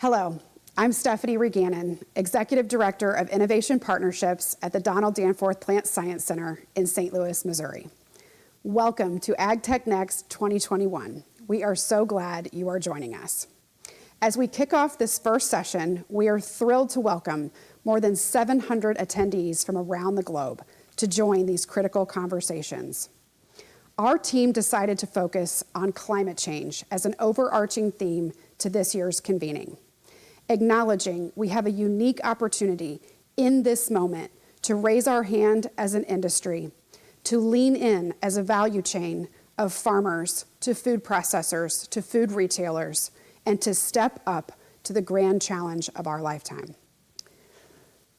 Hello, I'm Stephanie Reganin, Executive Director of Innovation Partnerships at the Donald Danforth Plant Science Center in St. Louis, Missouri. Welcome to AgTech NEXT 2021. We are so glad you are joining us. As we kick off this first session, we are thrilled to welcome more than 700 attendees from around the globe to join these critical conversations. Our team decided to focus on climate change as an overarching theme to this year's convening, acknowledging we have a unique opportunity in this moment to raise our hand as an industry, to lean in as a value chain of farmers to food processors to food retailers, and to step up to the grand challenge of our lifetime.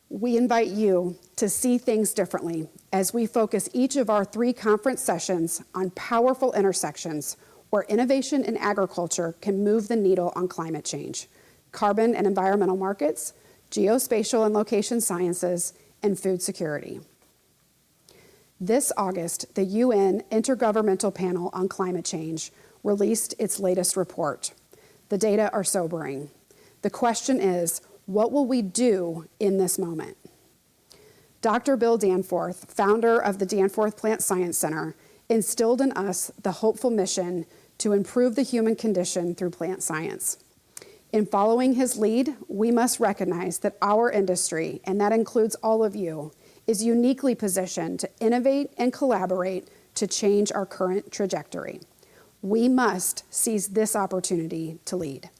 We invite you to see things differently as we focus each of our 3 conference sessions on powerful intersections where innovation in agriculture can move the needle on climate change, carbon and environmental markets, geospatial and location sciences, and food security. This August, the UN Intergovernmental Panel on Climate Change released its latest report. The data are sobering. The question is, what will we do in this moment? Dr. Bill Danforth, founder of the Danforth Plant Science Center, instilled in us the hopeful mission to improve the human condition through plant science. In following his lead, we must recognize that our industry, and that includes all of you, is uniquely positioned to innovate and collaborate to change our current trajectory. We must seize this opportunity to lead.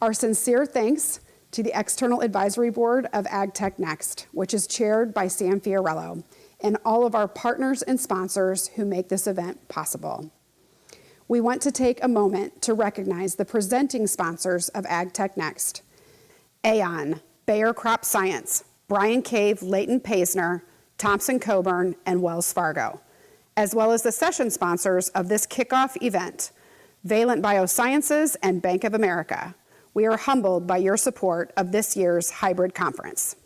Our sincere thanks to the External Advisory Board of AgTech NEXT, which is chaired by Sam Fiorello, and all of our partners and sponsors who make this event possible. We want to take a moment to recognize the presenting sponsors of AgTech NEXT: Aon, Bayer Crop Science, Brian Cave, Leighton Paisner, Thompson Coburn, and Wells Fargo, as well as the session sponsors of this kickoff event, Valent Biosciences and Bank of America. We are humbled by your support of this year's hybrid conference.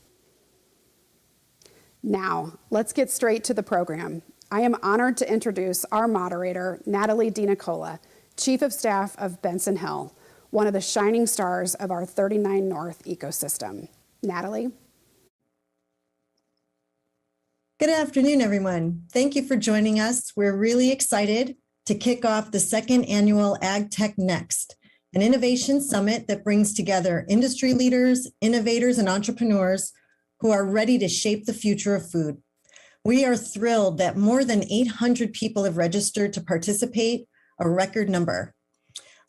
Now, let's get straight to the program. I am honored to introduce our moderator, Natalie DiNicola, Chief of Staff of Benson Hill, one of the shining stars of our 39 North ecosystem. Natalie? Good afternoon, everyone. Thank you for joining us. We're really excited to kick off the 2nd annual AgTech NEXT, an innovation summit that brings together industry leaders, innovators, and entrepreneurs who are ready to shape the future of food. We are thrilled that more than 800 people have registered to participate, a record number.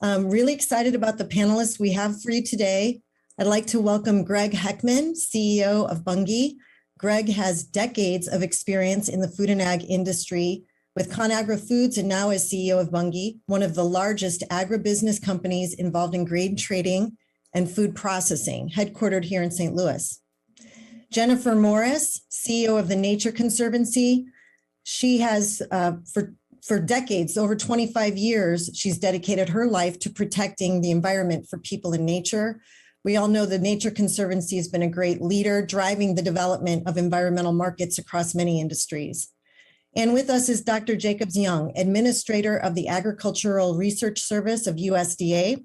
I'm really excited about the panelists we have for you today. I'd like to welcome Greg Heckman, CEO of Bunge. Greg has decades of experience in the food and ag industry with ConAgra Foods and now as CEO of Bunge, one of the largest agribusiness companies involved in grain trading and food processing, headquartered here in St. Louis. Jennifer Morris, CEO of the Nature Conservancy. She has, for decades, over 25 years, she's dedicated her life to protecting the environment for people and nature. We all know the Nature Conservancy has been a great leader, driving the development of environmental markets across many industries. And with us is Dr. Jacobs Young, Administrator of the Agricultural Research Service of USDA.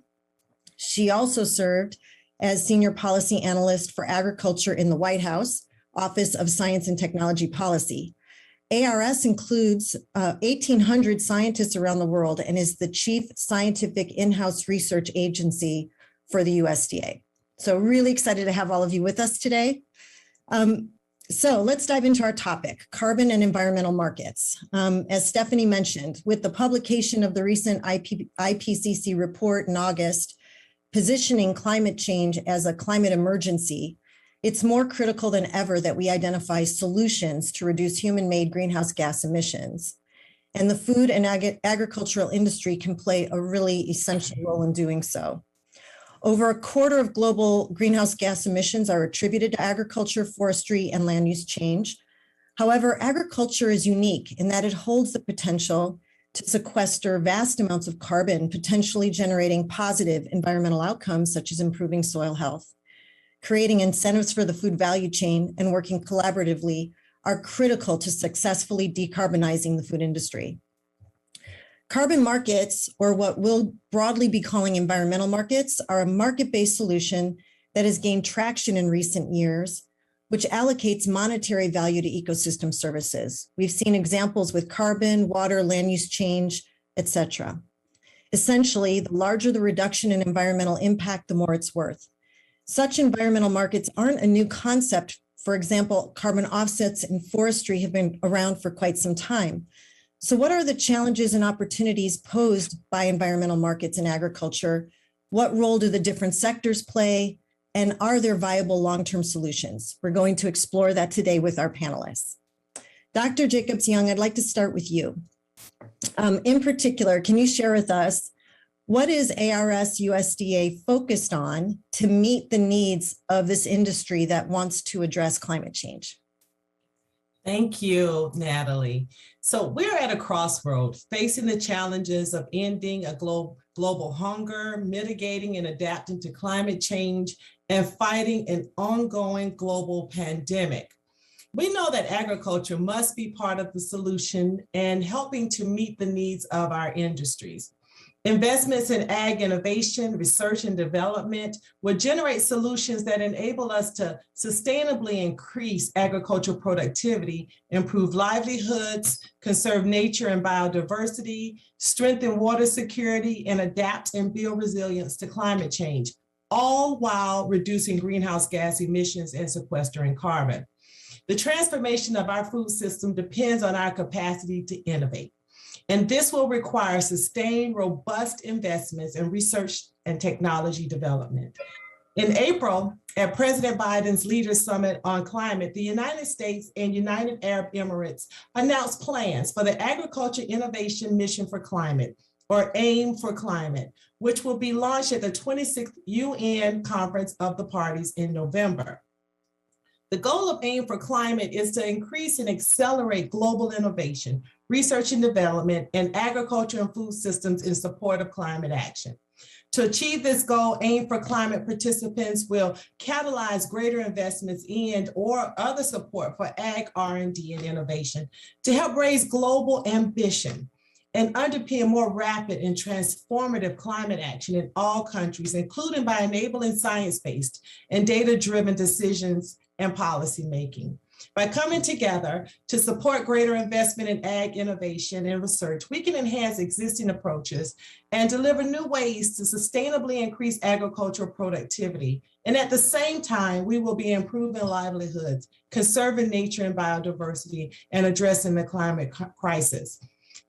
She also served as Senior Policy Analyst for Agriculture in the White House, Office of Science and Technology Policy. ARS includes 1,800 scientists around the world and is the chief scientific in-house research agency for the USDA. So really excited to have all of you with us today. So let's dive into our topic, carbon and environmental markets. As Stephanie mentioned, with the publication of the recent IPCC report in August, positioning climate change as a climate emergency, it's more critical than ever that we identify solutions to reduce human-made greenhouse gas emissions. And the food and agricultural industry can play a really essential role in doing so. Over a quarter of global greenhouse gas emissions are attributed to agriculture, forestry, and land use change. However, agriculture is unique in that it holds the potential to sequester vast amounts of carbon, potentially generating positive environmental outcomes such as improving soil health. Creating incentives for the food value chain and working collaboratively are critical to successfully decarbonizing the food industry. Carbon markets, or what we'll broadly be calling environmental markets, are a market-based solution that has gained traction in recent years, which allocates monetary value to ecosystem services. We've seen examples with carbon, water, land use change, etc. Essentially, the larger the reduction in environmental impact, the more it's worth. Such environmental markets aren't a new concept. For example, carbon offsets in forestry have been around for quite some time. So what are the challenges and opportunities posed by environmental markets in agriculture? What role do the different sectors play? And are there viable long-term solutions? We're going to explore that today with our panelists. Dr. Jacobs-Young, I'd like to start with you. In particular, can you share with us, what is ARS USDA focused on to meet the needs of this industry that wants to address climate change? Thank you, Natalie. So we're at a crossroad, facing the challenges of ending a global hunger, mitigating and adapting to climate change, and fighting an ongoing global pandemic. We know that agriculture must be part of the solution and helping to meet the needs of our industries. Investments in ag innovation, research and development will generate solutions that enable us to sustainably increase agricultural productivity, improve livelihoods, conserve nature and biodiversity, strengthen water security, and adapt and build resilience to climate change, all while reducing greenhouse gas emissions and sequestering carbon. The transformation of our food system depends on our capacity to innovate. And this will require sustained, robust investments in research and technology development. In April, at President Biden's Leaders Summit on Climate, the United States and United Arab Emirates announced plans for the Agriculture Innovation Mission for Climate, or AIM for Climate, which will be launched at the 26th UN Conference of the Parties in November. The goal of AIM for Climate is to increase and accelerate global innovation, research and development, and agriculture and food systems in support of climate action. To achieve this goal, AIM for Climate participants will catalyze greater investments in or other support for ag R&D and innovation to help raise global ambition and underpin more rapid and transformative climate action in all countries, including by enabling science-based and data-driven decisions and policymaking. By coming together to support greater investment in ag innovation and research, we can enhance existing approaches and deliver new ways to sustainably increase agricultural productivity. And at the same time, we will be improving livelihoods, conserving nature and biodiversity, and addressing the climate crisis.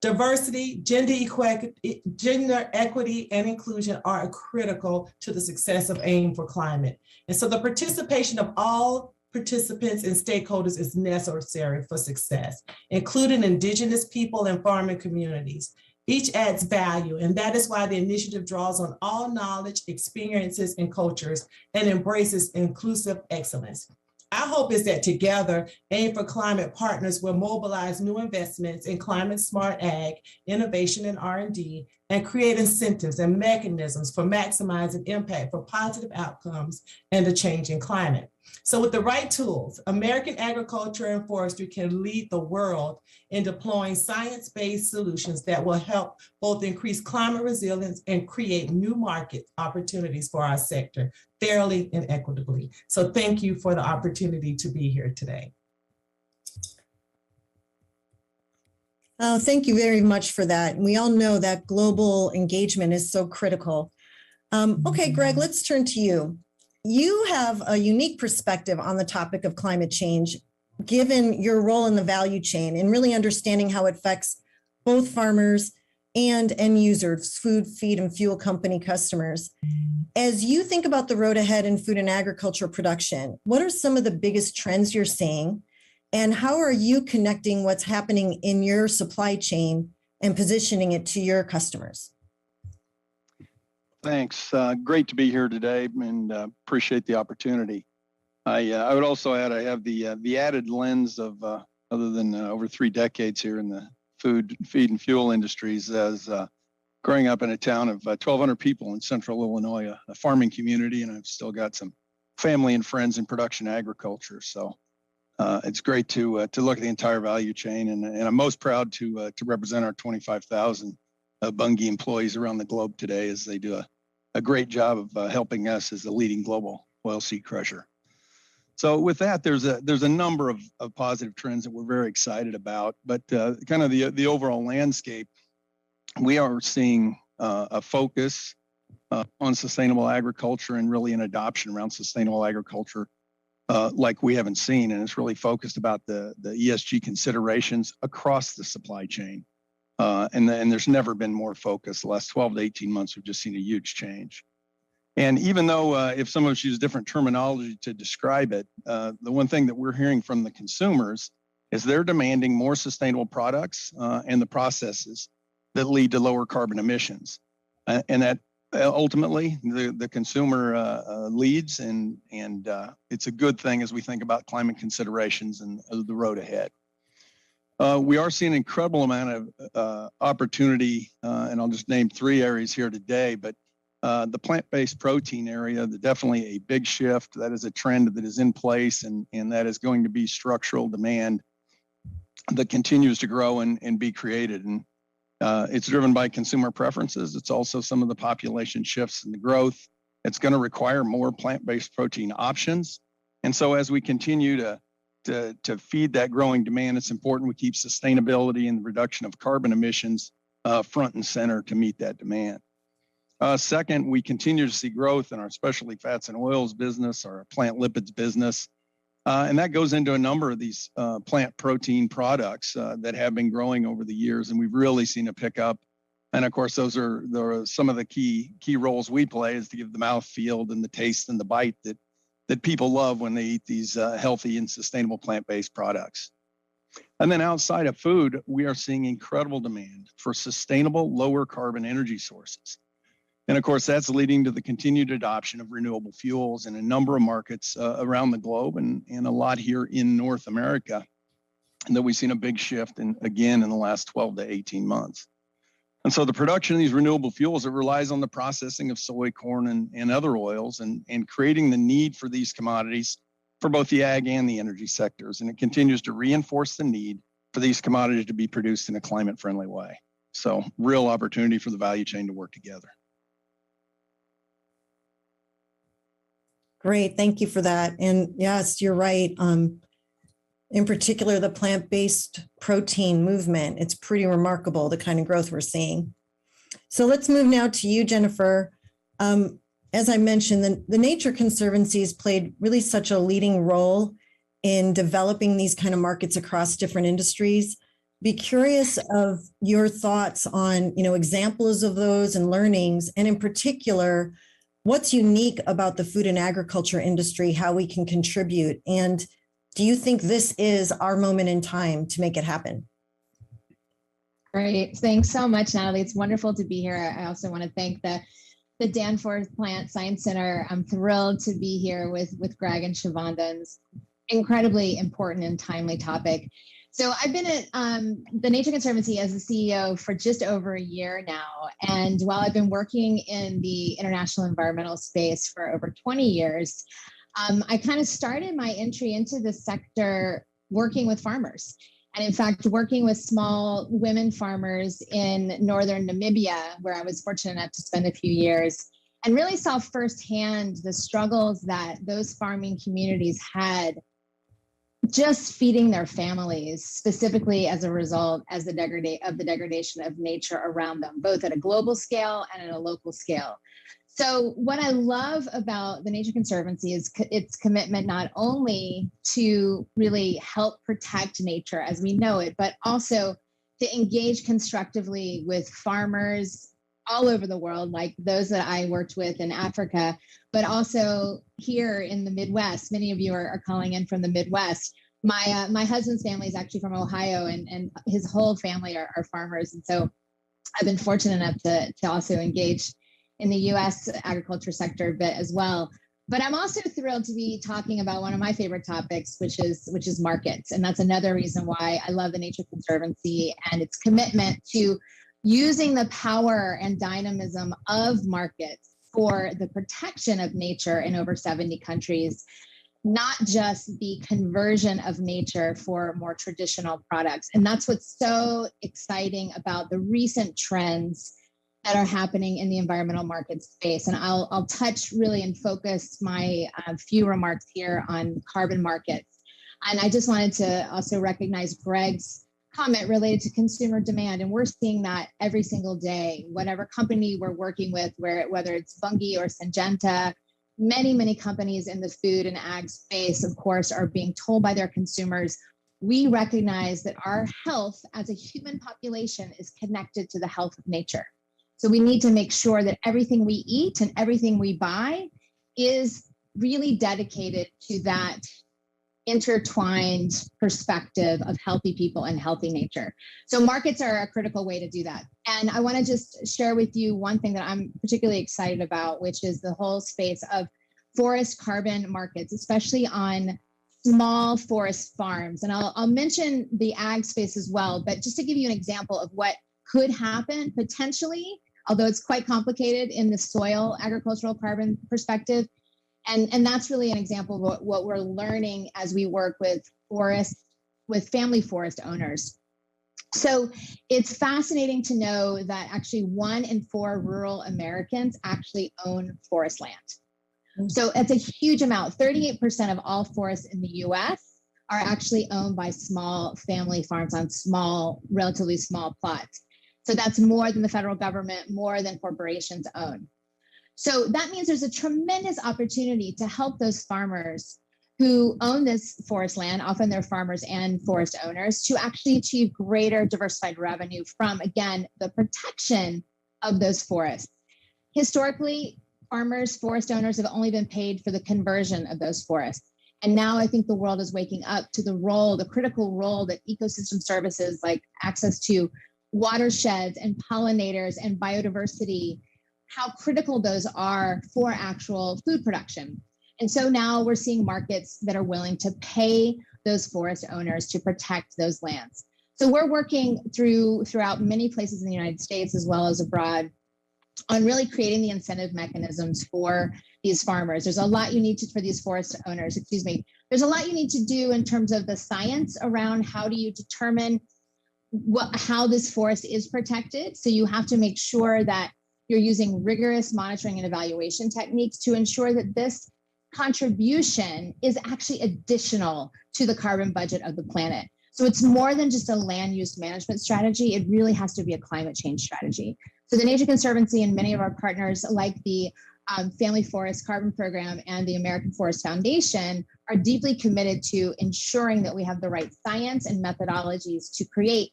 Diversity, gender equity, and inclusion are critical to the success of AIM for Climate. And so the participation of all participants and stakeholders is necessary for success, including Indigenous people and farming communities. Each adds value, and that is why the initiative draws on all knowledge, experiences, and cultures and embraces inclusive excellence. Our hope is that together, AIM for Climate partners will mobilize new investments in climate-smart ag, innovation and R&D, and create incentives and mechanisms for maximizing impact for positive outcomes and the changing climate. So with the right tools, American agriculture and forestry can lead the world in deploying science-based solutions that will help both increase climate resilience and create new market opportunities for our sector fairly and equitably. So thank you for the opportunity to be here today. Oh, thank you very much for that. We all know that global engagement is so critical. Okay, Greg, let's turn to you. You have a unique perspective on the topic of climate change, given your role in the value chain and really understanding how it affects both farmers and end users, food, feed, and fuel company customers. As you think about the road ahead in food and agriculture production, what are some of the biggest trends you're seeing? And how are you connecting what's happening in your supply chain and positioning it to your customers? Thanks. Great to be here today, and appreciate the opportunity. I would also add I have the added lens of other than over 3 decades here in the food, feed, and fuel industries as growing up in a town of 1,200 people in central Illinois, a farming community, and I've still got some family and friends in production agriculture. So it's great to look at the entire value chain, and I'm most proud to represent our 25,000 Bunge employees around the globe today, as they do a great job of helping us as the leading global oilseed crusher. So with that, there's a number of positive trends that we're very excited about, but kind of the overall landscape, we are seeing a focus on sustainable agriculture and really an adoption around sustainable agriculture like we haven't seen. And it's really focused about the ESG considerations across the supply chain. And there's never been more focus. The last 12 to 18 months, we've just seen a huge change. And even though if some of us use different terminology to describe it, the one thing that we're hearing from the consumers is they're demanding more sustainable products and the processes that lead to lower carbon emissions. And that ultimately the consumer leads, and it's a good thing as we think about climate considerations and the road ahead. We are seeing an incredible amount of opportunity, and I'll just name 3 areas here today, but the plant-based protein area, definitely a big shift. That is a trend that is in place, and that is going to be structural demand that continues to grow and be created. And it's driven by consumer preferences. It's also some of the population shifts and the growth. It's going to require more plant-based protein options. And so as we continue to feed that growing demand, it's important we keep sustainability and the reduction of carbon emissions front and center to meet that demand. Second, we continue to see growth in our specialty fats and oils business, our plant lipids business, and that goes into a number of these plant protein products that have been growing over the years, and we've really seen a pickup. And of course, those are some of the key roles we play, is to give the mouthfeel and the taste and the bite that people love when they eat these healthy and sustainable plant-based products. And then outside of food, we are seeing incredible demand for sustainable, lower carbon energy sources. And of course, that's leading to the continued adoption of renewable fuels in a number of markets around the globe, and a lot here in North America, and that we've seen a big shift again in the last 12 to 18 months. And so the production of these renewable fuels, it relies on the processing of soy, corn, and other oils, and creating the need for these commodities for both the ag and the energy sectors. And it continues to reinforce the need for these commodities to be produced in a climate-friendly way. So real opportunity for the value chain to work together. Great, thank you for that. And yes, you're right. In particular, the plant-based protein movement, it's pretty remarkable, the kind of growth we're seeing. So let's move now to you, Jennifer. As I mentioned, the Nature Conservancy's played really such a leading role in developing these kind of markets across different industries. Be curious of your thoughts on, examples of those and learnings, and in particular, what's unique about the food and agriculture industry, how we can contribute, and do you think this is our moment in time to make it happen? Great. Thanks so much, Natalie. It's wonderful to be here. I also want to thank the Danforth Plant Science Center. I'm thrilled to be here with Greg and Shavonda. It's incredibly important and timely topic. So I've been at the Nature Conservancy as the CEO for just over a year now. And while I've been working in the international environmental space for over 20 years, I kind of started my entry into the sector working with farmers. And in fact, working with small women farmers in northern Namibia, where I was fortunate enough to spend a few years, and really saw firsthand the struggles that those farming communities had just feeding their families, specifically as a result of the degradation of nature around them, both at a global scale and at a local scale. So what I love about the Nature Conservancy is its commitment not only to really help protect nature as we know it, but also to engage constructively with farmers all over the world, like those that I worked with in Africa, but also here in the Midwest. Many of you are calling in from the Midwest. My husband's family is actually from Ohio, and his whole family are farmers. And so I've been fortunate enough to also engage in the U.S. agriculture sector a bit as well. But I'm also thrilled to be talking about one of my favorite topics, which is markets. And that's another reason why I love the Nature Conservancy and its commitment to using the power and dynamism of markets for the protection of nature in over 70 countries. not just the conversion of nature for more traditional products. And that's what's so exciting about the recent trends that are happening in the environmental market space. And I'll touch really and focus my few remarks here on carbon markets. And I just wanted to also recognize Greg's comment related to consumer demand. And we're seeing that every single day, whatever company we're working with, whether it's Bunge or Syngenta, many companies in the food and ag space, of course, are being told by their consumers, we recognize that our health as a human population is connected to the health of nature. So we need to make sure that everything we eat and everything we buy is really dedicated to that intertwined perspective of healthy people and healthy nature. So markets are a critical way to do that. And I want to just share with you one thing that I'm particularly excited about, which is the whole space of forest carbon markets, especially on small forest farms. And I'll mention the ag space as well, but just to give you an example of what could happen potentially, although it's quite complicated in the soil agricultural carbon perspective. And that's really an example of what we're learning as we work with family forest owners. So it's fascinating to know that actually 1 in 4 rural Americans actually own forest land. So it's a huge amount. 38% of all forests in the US are actually owned by small family farms on relatively small plots. So that's more than the federal government, more than corporations own. So that means there's a tremendous opportunity to help those farmers who own this forest land, often they're farmers and forest owners, to actually achieve greater diversified revenue from, again, the protection of those forests. Historically, farmers, forest owners have only been paid for the conversion of those forests. And now I think the world is waking up to the critical role that ecosystem services like access to watersheds and pollinators and biodiversity, how critical those are for actual food production. And so now we're seeing markets that are willing to pay those forest owners to protect those lands. So we're working throughout many places in the United States as well as abroad on really creating the incentive mechanisms for these farmers. There's a lot you need to, for these forest owners, there's a lot you need to do in terms of the science around how do you determine how this forest is protected. So you have to make sure that you're using rigorous monitoring and evaluation techniques to ensure that this contribution is actually additional to the carbon budget of the planet. So it's more than just a land use management strategy. It really has to be a climate change strategy. So the Nature Conservancy and many of our partners like the Family Forest Carbon Program and the American Forest Foundation are deeply committed to ensuring that we have the right science and methodologies to create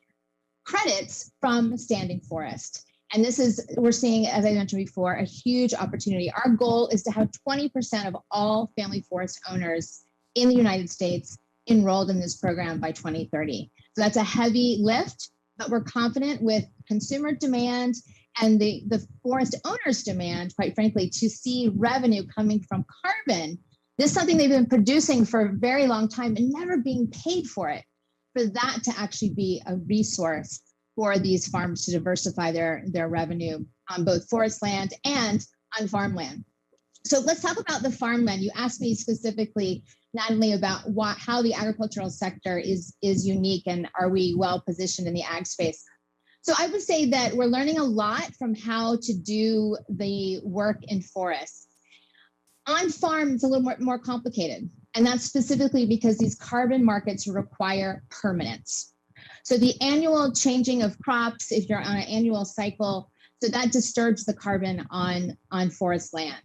credits from standing forest. And we're seeing, as I mentioned before, a huge opportunity. Our goal is to have 20% of all family forest owners in the United States enrolled in this program by 2030. So that's a heavy lift, but we're confident with consumer demand and the forest owners' demand, quite frankly, to see revenue coming from carbon. This is something they've been producing for a very long time and never being paid for it, for that to actually be a resource for these farms to diversify their revenue on both forest land and on farmland. So let's talk about the farmland. You asked me specifically, Natalie, about how the agricultural sector is unique and are we well positioned in the ag space. So I would say that we're learning a lot from how to do the work in forests. On farm, it's a little more complicated. And that's specifically because these carbon markets require permanence. So the annual changing of crops, if you're on an annual cycle, so that disturbs the carbon on forest land.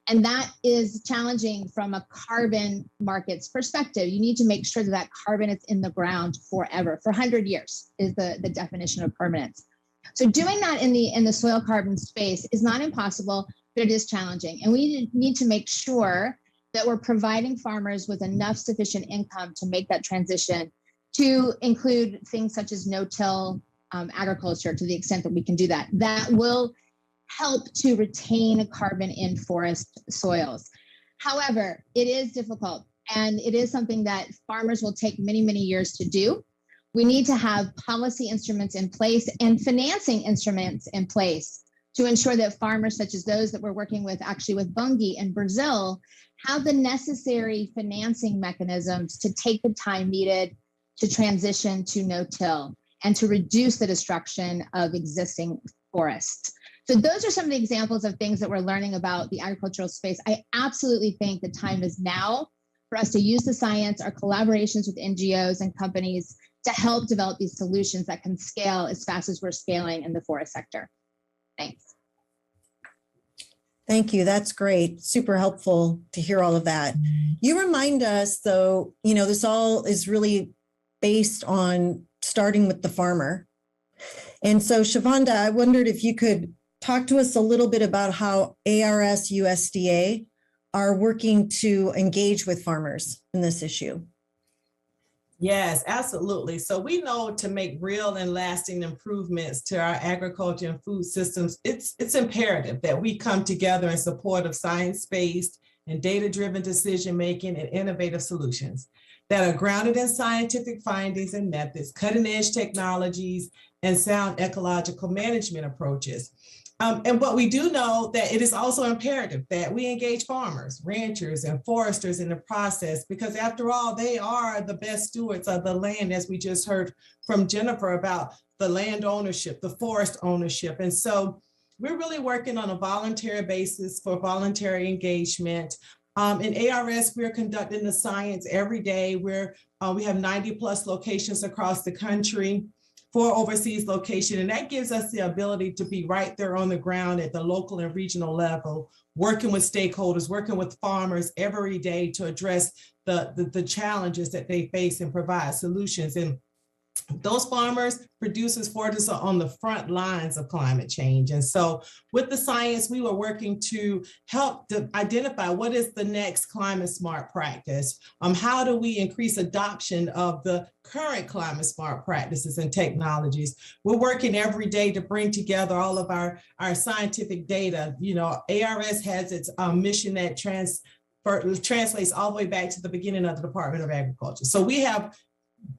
And that is challenging from a carbon markets perspective. You need to make sure that carbon is in the ground forever, for 100 years is the definition of permanence. So doing that in the soil carbon space is not impossible, but it is challenging. And we need to make sure that we're providing farmers with enough sufficient income to make that transition, to include things such as no-till agriculture to the extent that we can do that. That will help to retain carbon in forest soils. However, it is difficult and it is something that farmers will take many, many years to do. We need to have policy instruments in place and financing instruments in place to ensure that farmers such as those that we're working with actually with Bunge in Brazil have the necessary financing mechanisms to take the time needed to transition to no-till and to reduce the destruction of existing forests. So those are some of the examples of things that we're learning about the agricultural space. I absolutely think the time is now for us to use the science, our collaborations with NGOs and companies to help develop these solutions that can scale as fast as we're scaling in the forest sector. Thanks. Thank you. That's great. Super helpful to hear all of that. You remind us, though, this all is really based on starting with the farmer. And so, Shavonda, I wondered if you could talk to us a little bit about how ARS USDA are working to engage with farmers in this issue. Yes, absolutely. So we know to make real and lasting improvements to our agriculture and food systems, it's imperative that we come together in support of science-based and data-driven decision-making and innovative solutions that are grounded in scientific findings and methods, cutting-edge technologies, and sound ecological management approaches. And what we do know that it is also imperative that we engage farmers, ranchers, and foresters in the process, because after all, they are the best stewards of the land, as we just heard from Jennifer about the land ownership, the forest ownership. And so we're really working on a voluntary basis for voluntary engagement. In ARS, we're conducting the science every day. We have 90 plus locations across the country, 4 overseas locations, and that gives us the ability to be right there on the ground at the local and regional level, working with stakeholders, working with farmers every day to address the challenges that they face and provide solutions. And those farmers, producers, foresters are on the front lines of climate change. And so with the science, we were working to help to identify what is the next climate smart practice. How do we increase adoption of the current climate smart practices and technologies? We're working every day to bring together all of our scientific data. ARS has its mission that translates all the way back to the beginning of the Department of Agriculture. So we have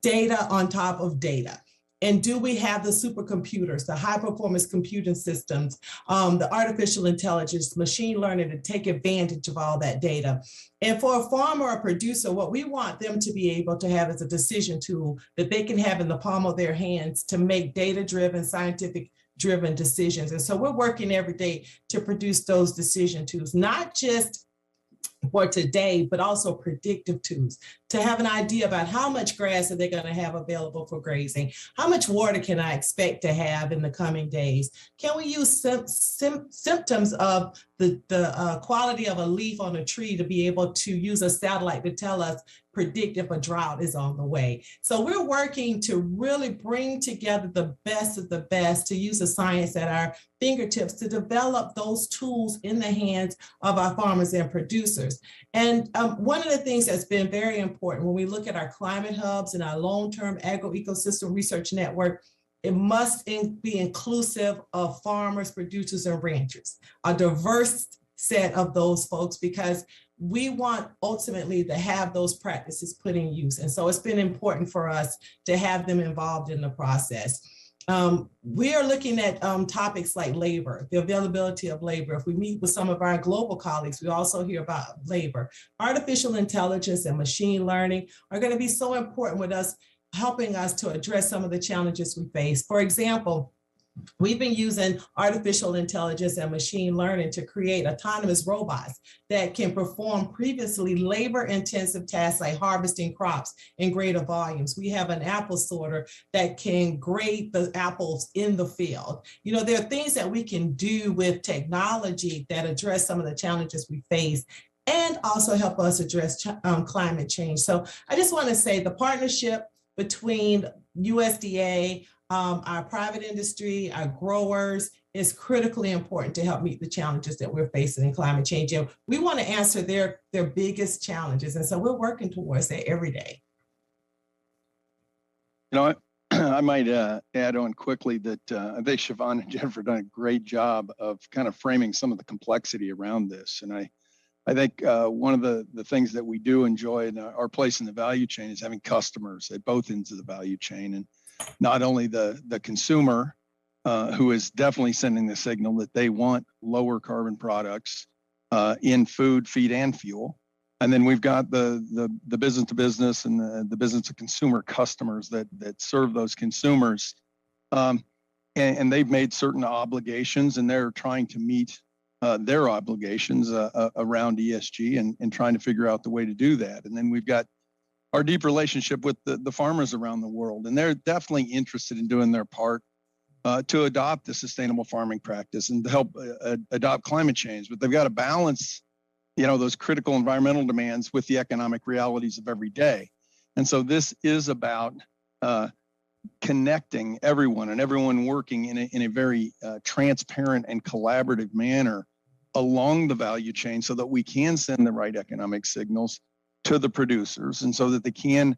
data on top of data. And do we have the supercomputers, the high performance computing systems, the artificial intelligence, machine learning to take advantage of all that data? And for a farmer or producer, what we want them to be able to have is a decision tool that they can have in the palm of their hands to make data-driven, scientific-driven decisions. And so we're working every day to produce those decision tools, not just for today, but also predictive tools to have an idea about how much grass are they going to have available for grazing? How much water can I expect to have in the coming days? Can we use symptoms of the quality of a leaf on a tree to be able to use a satellite to tell us, predict if a drought is on the way? So we're working to really bring together the best of the best to use the science at our fingertips to develop those tools in the hands of our farmers and producers. And one of the things that's been very important when we look at our climate hubs and our long-term agro-ecosystem research network, it must be inclusive of farmers, producers, and ranchers, a diverse set of those folks, because we want ultimately to have those practices put in use. And so it's been important for us to have them involved in the process. We are looking at topics like labor, the availability of labor. If we meet with some of our global colleagues, we also hear about labor. Artificial intelligence and machine learning are going to be so important with us, helping us to address some of the challenges we face. For example, we've been using artificial intelligence and machine learning to create autonomous robots that can perform previously labor-intensive tasks like harvesting crops in greater volumes. We have an apple sorter that can grade the apples in the field. There are things that we can do with technology that address some of the challenges we face and also help us address climate change. So I just want to say the partnership between USDA, our private industry, our growers, is critically important to help meet the challenges that we're facing in climate change. And we want to answer their biggest challenges. And so we're working towards that every day. I might add on quickly that I think Siobhan and Jennifer have done a great job of kind of framing some of the complexity around this. And I think one of the things that we do enjoy in our place in the value chain is having customers at both ends of the value chain. And not only the consumer who is definitely sending the signal that they want lower carbon products in food, feed, and fuel. And then we've got the business to business and the business to consumer customers that serve those consumers. And they've made certain obligations, and they're trying to meet their obligations around ESG and trying to figure out the way to do that. And then we've got our deep relationship with the farmers around the world, and they're definitely interested in doing their part to adopt the sustainable farming practice and to help adopt climate change. But they've got to balance, those critical environmental demands with the economic realities of every day. And so this is about connecting everyone and everyone working in a very transparent and collaborative manner along the value chain so that we can send the right economic signals to the producers and so that they can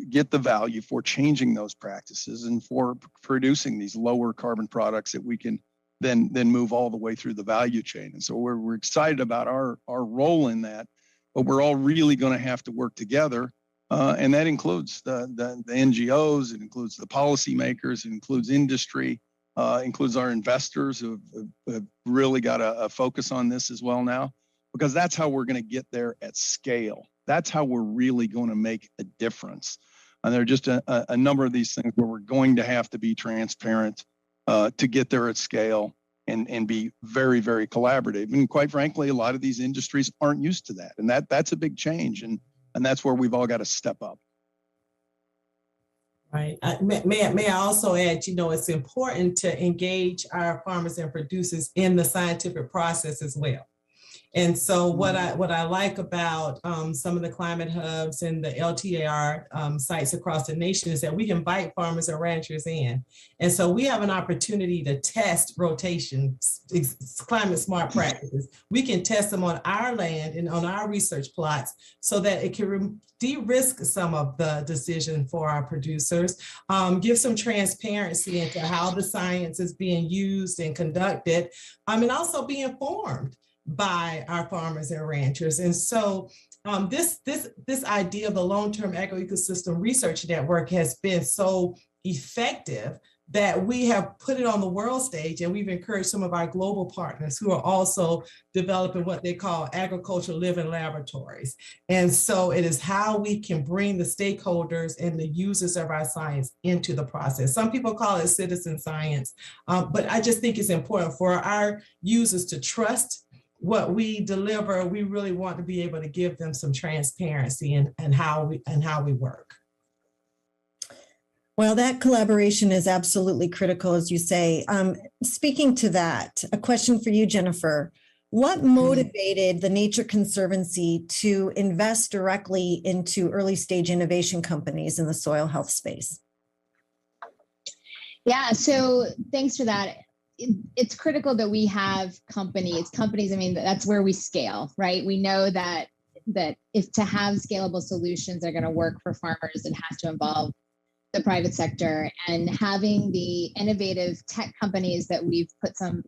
get the value for changing those practices and for producing these lower carbon products that we can then move all the way through the value chain. And so we're excited about our role in that, but we're all really going to have to work together. And that includes the NGOs, it includes the policymakers, it includes industry, includes our investors who have really got a focus on this as well now, because that's how we're going to get there at scale. That's how we're really going to make a difference. And there are just a number of these things where we're going to have to be transparent to get there at scale and be very, very collaborative. And quite frankly, a lot of these industries aren't used to that. And that's a big change. And that's where we've all got to step up. Right. May I also add, it's important to engage our farmers and producers in the scientific process as well. And so what I like about some of the climate hubs and the LTAR sites across the nation is that we invite farmers and ranchers in. And so we have an opportunity to test rotation, climate smart practices. We can test them on our land and on our research plots so that it can de-risk some of the decision for our producers, give some transparency into how the science is being used and conducted, and also be informed by our farmers and ranchers. And so this idea of the long-term agroecosystem research network has been so effective that we have put it on the world stage, and we've encouraged some of our global partners who are also developing what they call agricultural living laboratories. And so it is how we can bring the stakeholders and the users of our science into the process. Some people call it citizen science, but I just think it's important for our users to trust what we deliver. We really want to be able to give them some transparency in how we work. Well, that collaboration is absolutely critical, as you say. Speaking to that, a question for you, Jennifer. What motivated the Nature Conservancy to invest directly into early stage innovation companies in the soil health space? Yeah, so thanks for that. It's critical that we have companies, I mean, that's where we scale, right? We know that if to have scalable solutions that are going to work for farmers, it has to involve the private sector, and having the innovative tech companies that we've put some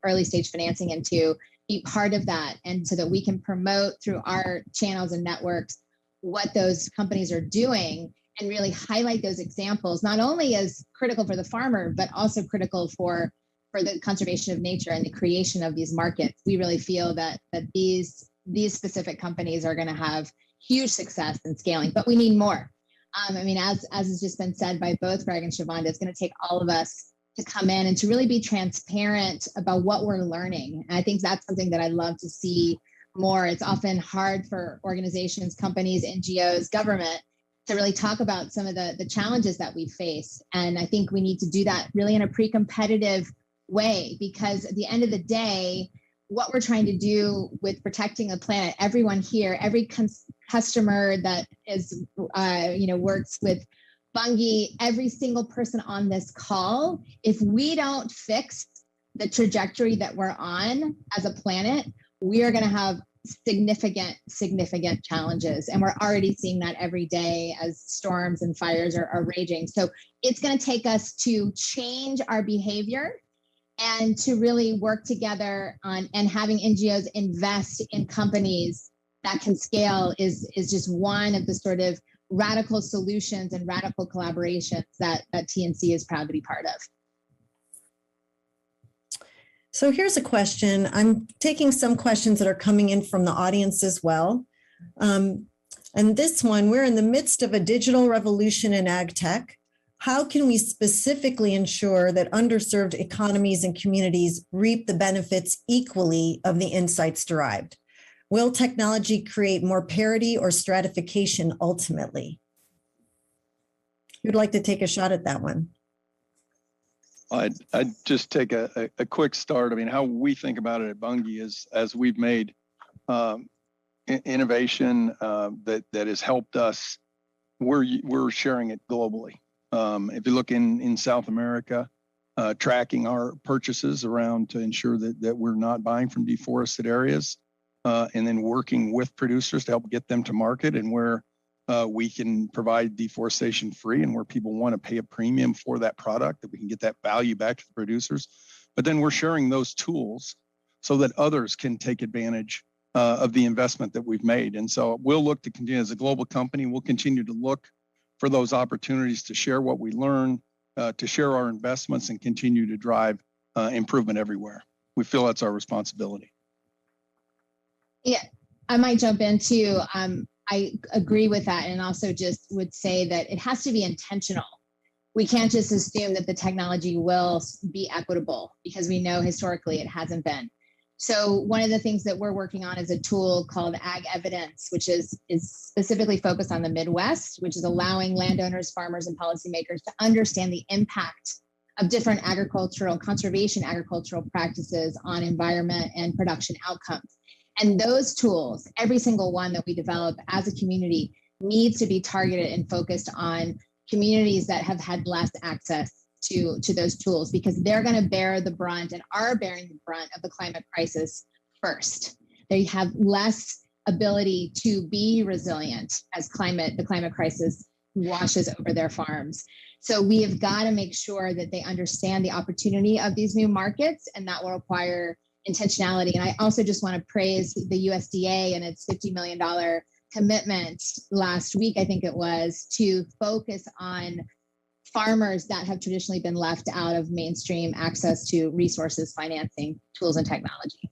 early stage financing into be part of that, and so that we can promote through our channels and networks what those companies are doing and really highlight those examples, not only as critical for the farmer, but also critical for the conservation of nature and the creation of these markets. We really feel that these specific companies are going to have huge success in scaling, but we need more. I mean, as has just been said by both Greg and Shavonda, it's going to take all of us to come in and to really be transparent about what we're learning. And I think that's something that I'd love to see more. It's often hard for organizations, companies, NGOs, government to really talk about some of the challenges that we face. And I think we need to do that really in a pre-competitive way, because at the end of the day, what we're trying to do with protecting the planet, everyone here, every customer that is, works with Bunge, every single person on this call, if we don't fix the trajectory that we're on as a planet, we are going to have significant challenges. And we're already seeing that every day as storms and fires are raging. So it's going to take us to change our behavior and to really work together on, and having NGOs invest in companies that can scale is just one of the sort of radical solutions and radical collaborations that TNC is proud to be part of. So here's a question. I'm taking some questions that are coming in from the audience as well. And this one, we're in the midst of a digital revolution in ag tech. How can we specifically ensure that underserved economies and communities reap the benefits equally of the insights derived? Will technology create more parity or stratification ultimately? Who'd like to take a shot at that one? I'd just take a quick start. I mean, how we think about it at Bunge is, as we've made innovation that has helped us, we're sharing it globally. If you look in South America, tracking our purchases around to ensure that we're not buying from deforested areas, and then working with producers to help get them to market, and where we can provide deforestation free and where people want to pay a premium for that product, that we can get that value back to the producers. But then we're sharing those tools so that others can take advantage of the investment that we've made. And so we'll look to continue as a global company, we'll continue to look for those opportunities to share what we learn, to share our investments and continue to drive improvement everywhere. We feel that's our responsibility. Yeah, I might jump in too. I agree with that, and also just would say that it has to be intentional. We can't just assume that the technology will be equitable, because we know historically it hasn't been. So one of the things that we're working on is a tool called Ag Evidence, which is specifically focused on the Midwest, which is allowing landowners, farmers, and policymakers to understand the impact of different conservation agricultural practices on environment and production outcomes. And those tools, every single one that we develop as a community, needs to be targeted and focused on communities that have had less access to those tools, because they're going to bear the brunt and are bearing the brunt of the climate crisis first. They have less ability to be resilient as the climate crisis washes over their farms. So we have got to make sure that they understand the opportunity of these new markets, and that will require intentionality. And I also just want to praise the USDA and its $50 million commitment last week, I think it was, to focus on farmers that have traditionally been left out of mainstream access to resources, financing, tools, and technology.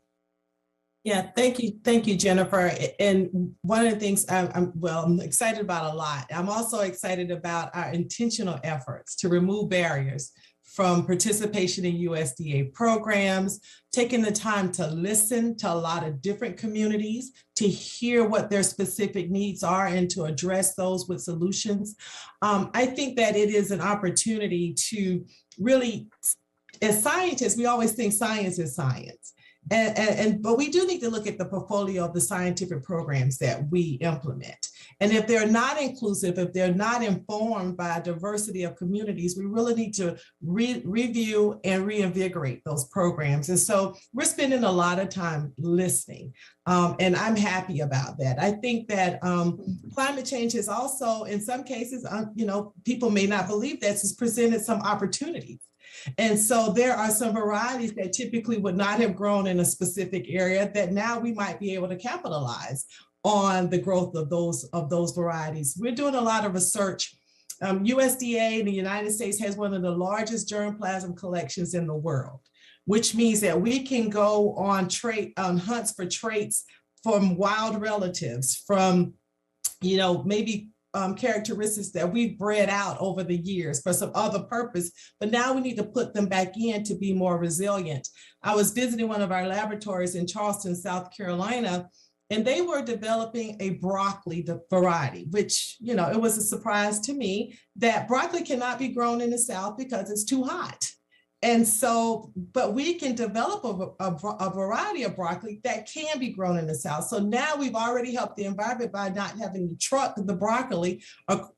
Yeah, thank you, Jennifer. And one of the things I'm excited about a lot. I'm also excited about our intentional efforts to remove barriers from participation in USDA programs, taking the time to listen to a lot of different communities, to hear what their specific needs are and to address those with solutions. I think that it is an opportunity to really, as scientists, we always think science is science. But we do need to look at the portfolio of the scientific programs that we implement. And if they're not inclusive, if they're not informed by a diversity of communities, we really need to review and reinvigorate those programs. And so we're spending a lot of time listening, and I'm happy about that. I think that climate change is also, in some cases, people may not believe this, has presented some opportunities. And so there are some varieties that typically would not have grown in a specific area that now we might be able to capitalize on the growth of those varieties. We're doing a lot of research. USDA in the United States has one of the largest germplasm collections in the world, which means that we can go on hunts for traits from wild relatives, from maybe characteristics that we've bred out over the years for some other purpose, but now we need to put them back in to be more resilient. I was visiting one of our laboratories in Charleston, South Carolina, and they were developing a broccoli variety, which, it was a surprise to me that broccoli cannot be grown in the South because it's too hot. And so, but we can develop a variety of broccoli that can be grown in the South. So now we've already helped the environment by not having to truck the broccoli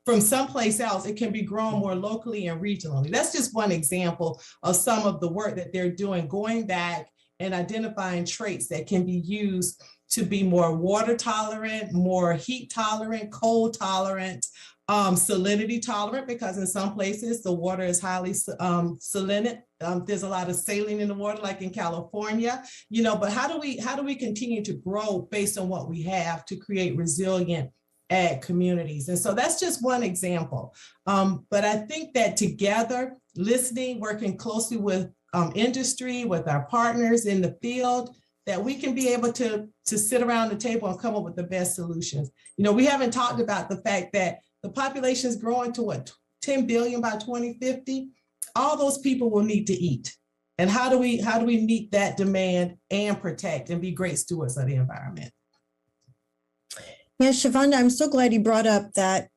from someplace else. It can be grown more locally and regionally. That's just one example of some of the work that they're doing, going back and identifying traits that can be used to be more water tolerant, more heat tolerant, cold tolerant, salinity tolerant, because in some places the water is highly salinate. There's a lot of saline in the water, like in California, but how do we continue to grow based on what we have to create resilient ag communities? And so that's just one example. But I think that together, listening, working closely with industry, with our partners in the field, that we can be able to sit around the table and come up with the best solutions. You know, we haven't talked about the fact that the population is growing to what, 10 billion by 2050. All those people will need to eat. And how do we meet that demand and protect and be great stewards of the environment? Yeah, Shavonda, I'm so glad you brought up that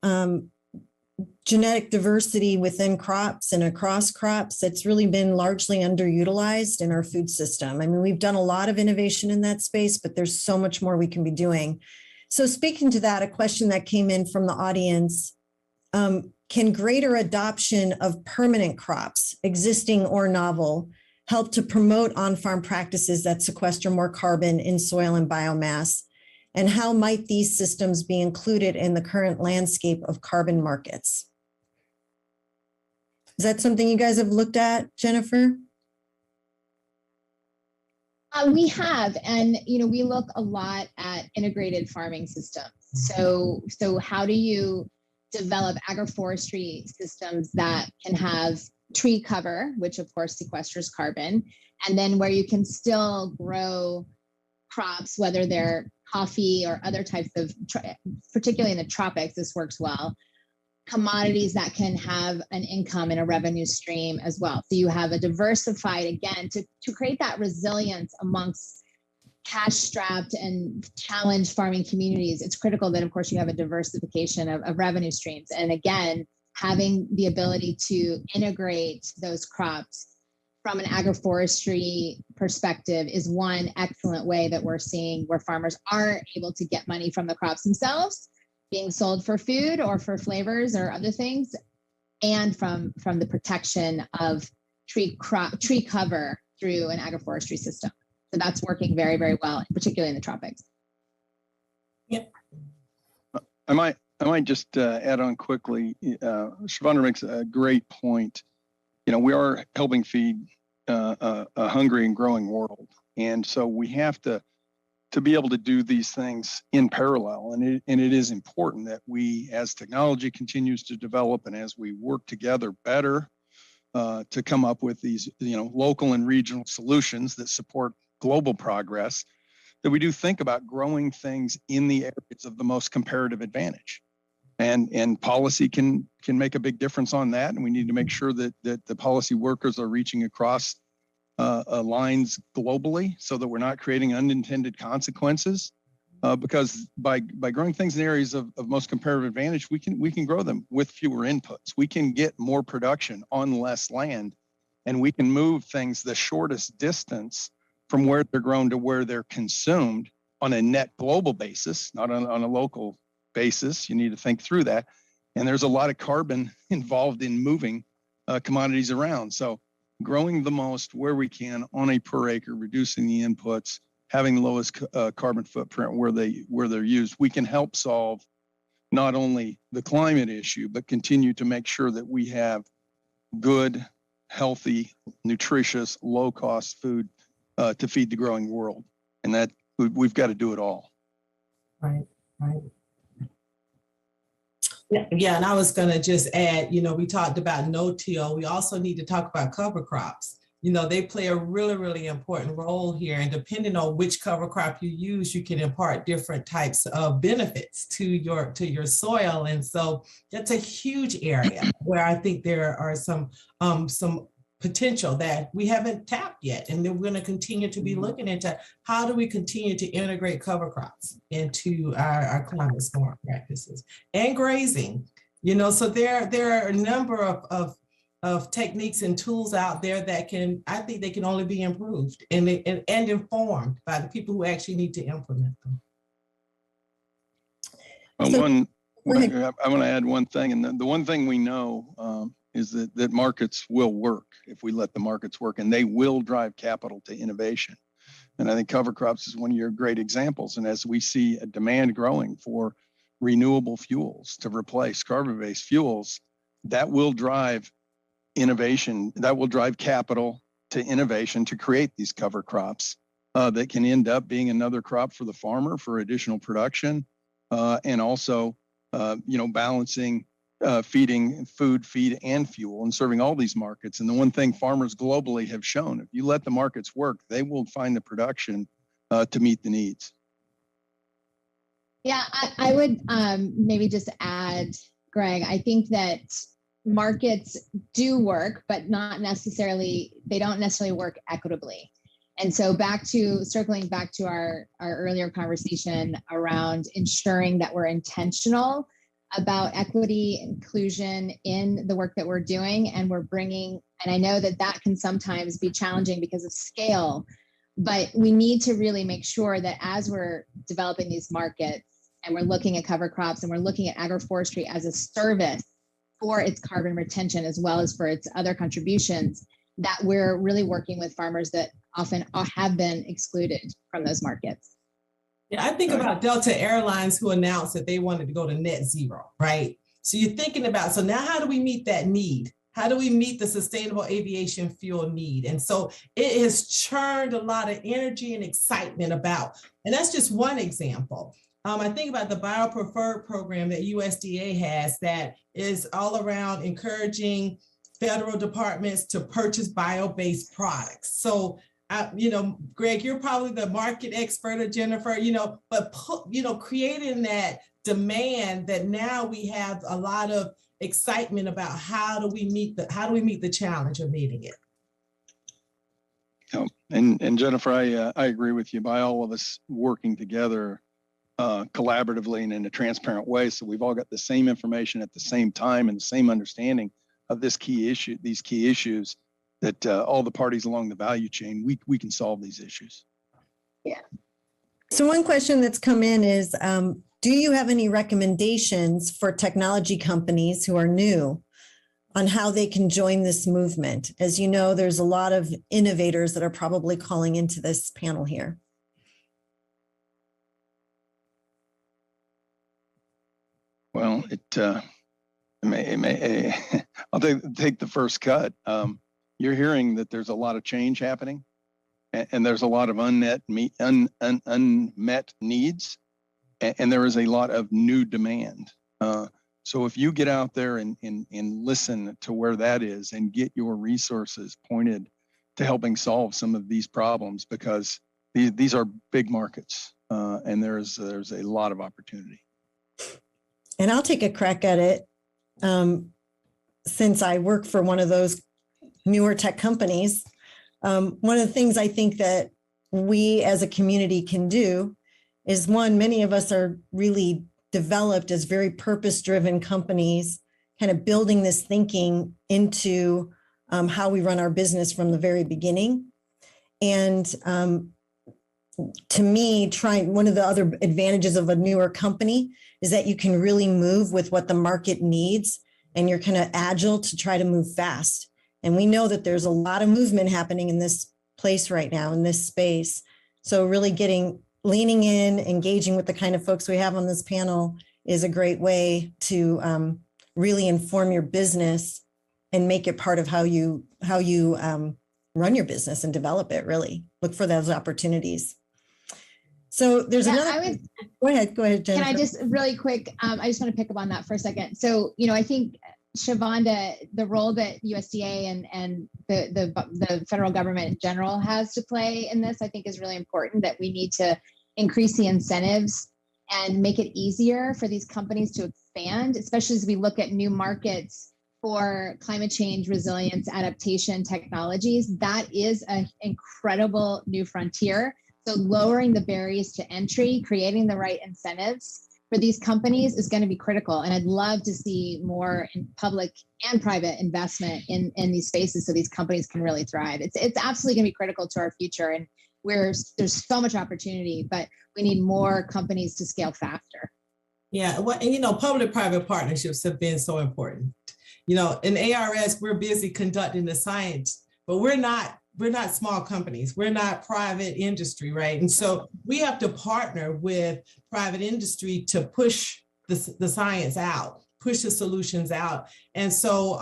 genetic diversity within crops and across crops. That's really been largely underutilized in our food system. I mean, we've done a lot of innovation in that space, but there's so much more we can be doing. So speaking to that, a question that came in from the audience, can greater adoption of permanent crops, existing or novel, help to promote on-farm practices that sequester more carbon in soil and biomass? And how might these systems be included in the current landscape of carbon markets? Is that something you guys have looked at, Jennifer? We have, and we look a lot at integrated farming systems. So how do you develop agroforestry systems that can have tree cover, which of course sequesters carbon, and then where you can still grow crops, whether they're coffee or other types of, particularly in the tropics, this works well, commodities that can have an income and a revenue stream as well. So you have a diversified, again, to create that resilience amongst cash-strapped and challenged farming communities. It's critical that, of course, you have a diversification of revenue streams. And again, having the ability to integrate those crops from an agroforestry perspective is one excellent way that we're seeing where farmers are able to get money from the crops themselves, being sold for food or for flavors or other things, and from the protection of tree cover through an agroforestry system. So that's working very, very well, particularly in the tropics. Yep. I might just add on quickly. Shavonda makes a great point. We are helping feed a hungry and growing world, and so we have to be able to do these things in parallel. And it is important that we, as technology continues to develop and as we work together better to come up with these, local and regional solutions that support global progress, that we do think about growing things in the areas of the most comparative advantage. And policy can make a big difference on that. And we need to make sure that the policy workers are reaching across lines globally so that we're not creating unintended consequences. Because by growing things in areas of most comparative advantage, we can grow them with fewer inputs. We can get more production on less land, and we can move things the shortest distance from where they're grown to where they're consumed on a net global basis, not on a local basis. You need to think through that. And there's a lot of carbon involved in moving commodities around. So growing the most where we can on a per acre, reducing the inputs, having the lowest carbon footprint where they're used, we can help solve not only the climate issue, but continue to make sure that we have good, healthy, nutritious, low-cost food to feed the growing world. And that we've got to do it all. Right. Yeah, and I was going to just add, we talked about no-till. We also need to talk about cover crops. They play a really, really important role here. And depending on which cover crop you use, you can impart different types of benefits to your soil. And so that's a huge area where I think there are some potential that we haven't tapped yet. And then we're going to continue to be looking into how do we continue to integrate cover crops into our climate smart practices and grazing. So there are a number of techniques and tools out there that I think they can only be improved and informed by the people who actually need to implement them. I want to add one thing, and the one thing we know is that markets will work if we let the markets work, and they will drive capital to innovation. And I think cover crops is one of your great examples. And as we see a demand growing for renewable fuels to replace carbon-based fuels, that will drive innovation, that will drive capital to innovation to create these cover crops that can end up being another crop for the farmer for additional production and also, balancing feeding food, feed, and fuel, and serving all these markets. And the one thing farmers globally have shown, if you let the markets work, they will find the production to meet the needs. Yeah, I would maybe just add, Greg, I think that markets do work, but they don't necessarily work equitably. And so circling back to our earlier conversation around ensuring that we're intentional about equity, inclusion in the work that we're doing, and I know that can sometimes be challenging because of scale, but we need to really make sure that as we're developing these markets and we're looking at cover crops and we're looking at agroforestry as a service for its carbon retention as well as for its other contributions, that we're really working with farmers that often have been excluded from those markets. Yeah, I think about Delta Airlines, who announced that they wanted to go to net zero, right? So you're thinking about, so now how do we meet that need? How do we meet the sustainable aviation fuel need? And so it has churned a lot of energy and excitement about, and that's just one example. I think about the BioPreferred program that USDA has that is all around encouraging federal departments to purchase bio-based products. So Greg, you're probably the market expert, or Jennifer, but creating that demand that now we have a lot of excitement about how do we meet the challenge of meeting it. And Jennifer, I agree with you. By all of us working together collaboratively and in a transparent way, so we've all got the same information at the same time and the same understanding of these key issues, that all the parties along the value chain, we can solve these issues. Yeah. So one question that's come in is, do you have any recommendations for technology companies who are new on how they can join this movement? As you know, there's a lot of innovators that are probably calling into this panel here. Well, I'll take the first cut. You're hearing that there's a lot of change happening, and there's a lot of unmet needs, and there is a lot of new demand. So if you get out there and listen to where that is and get your resources pointed to helping solve some of these problems, because these are big markets, and there's a lot of opportunity. And I'll take a crack at it, since I work for one of those newer tech companies. One of the things I think that we as a community can do is, one, many of us are really developed as very purpose-driven companies, kind of building this thinking into how we run our business from the very beginning. And to me, one of the other advantages of a newer company is that you can really move with what the market needs, and you're kind of agile to try to move fast. And we know that there's a lot of movement happening in this place right now, in this space. So really leaning in, engaging with the kind of folks we have on this panel is a great way to really inform your business and make it part of how you run your business and develop it. Really look for those opportunities. So there's another. Go ahead, Jennifer. Can I just really quick? I just want to pick up on that for a second. So I think, Shavonda, the role that USDA and the federal government in general has to play in this, I think, is really important. That we need to increase the incentives and make it easier for these companies to expand, especially as we look at new markets for climate change, resilience, adaptation technologies. That is an incredible new frontier. So lowering the barriers to entry, creating the right incentives for these companies is going to be critical. And I'd love to see more in public and private investment in these spaces so these companies can really thrive. It's absolutely going to be critical to our future. And there's so much opportunity, but we need more companies to scale faster. Yeah, well, and public-private partnerships have been so important. In ARS, we're busy conducting the science, but we're not small companies. We're not private industry, right? And so we have to partner with private industry to push the science out, push the solutions out. And so,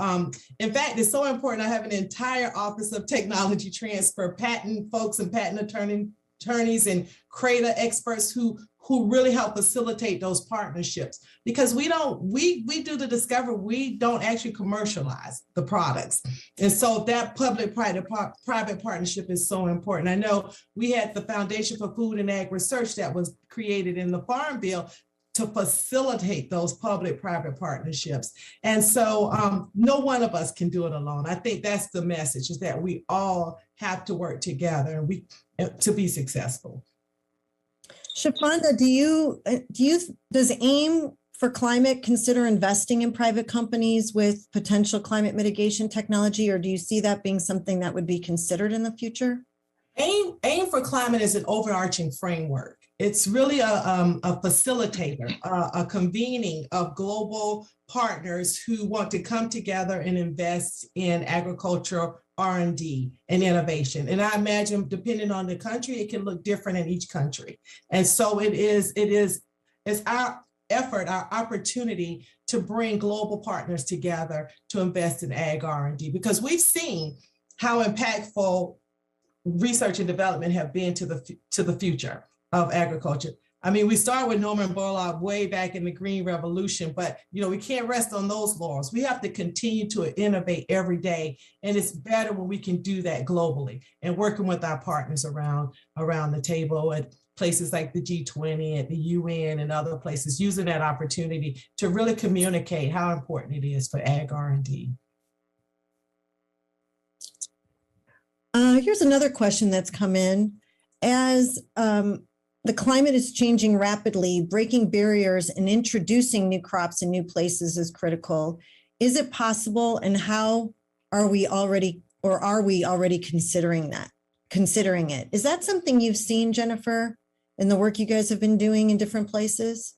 in fact, it's so important. I have an entire Office of Technology Transfer, patent folks and patent attorneys and CRADA experts who who really help facilitate those partnerships, because we do the discovery, we don't actually commercialize the products. And so that public-private partnership is so important. I know we had the Foundation for Food and Ag Research that was created in the Farm Bill to facilitate those public-private partnerships. And so no one of us can do it alone. I think that's the message, is that we all have to work together to be successful. Shavonda, does AIM for Climate consider investing in private companies with potential climate mitigation technology, or do you see that being something that would be considered in the future? AIM for Climate is an overarching framework. It's really a facilitator, a convening of global partners who want to come together and invest in agricultural R&D and innovation. And I imagine, depending on the country, it can look different in each country. And so it's our effort, our opportunity to bring global partners together to invest in ag R&D, because we've seen how impactful research and development have been to the future of agriculture. I mean, we started with Norman Borlaug way back in the Green Revolution, but we can't rest on those laurels. We have to continue to innovate every day, and it's better when we can do that globally and working with our partners around the table at places like the G20, at the UN, and other places, using that opportunity to really communicate how important it is for ag R&D. Here's another question that's come in. As the climate is changing rapidly, breaking barriers and introducing new crops in new places is critical. Is it possible, and how are we already considering it? Is that something you've seen, Jennifer, in the work you guys have been doing in different places?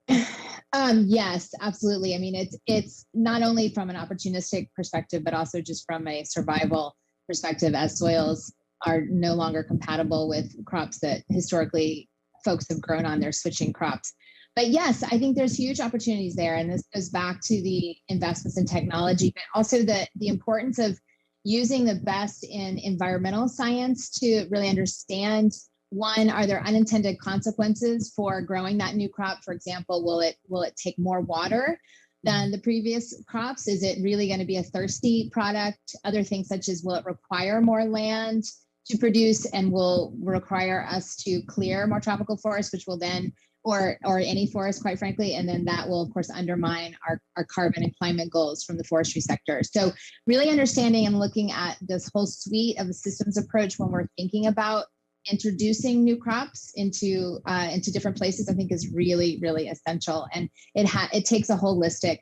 Yes, absolutely. I mean, it's not only from an opportunistic perspective, but also just from a survival perspective, as soils are no longer compatible with crops that historically folks have grown on. They're switching crops. But yes, I think there's huge opportunities there. And this goes back to the investments in technology, but also the importance of using the best in environmental science to really understand, one, are there unintended consequences for growing that new crop? For example, will it take more water than the previous crops? Is it really going to be a thirsty product? Other things such as, will it require more land to produce and will require us to clear more tropical forests, which will then, or any forest, quite frankly, and then that will, of course, undermine our carbon and climate goals from the forestry sector. So really understanding and looking at this whole suite of a systems approach when we're thinking about introducing new crops into different places, I think is really, really essential. And it takes a holistic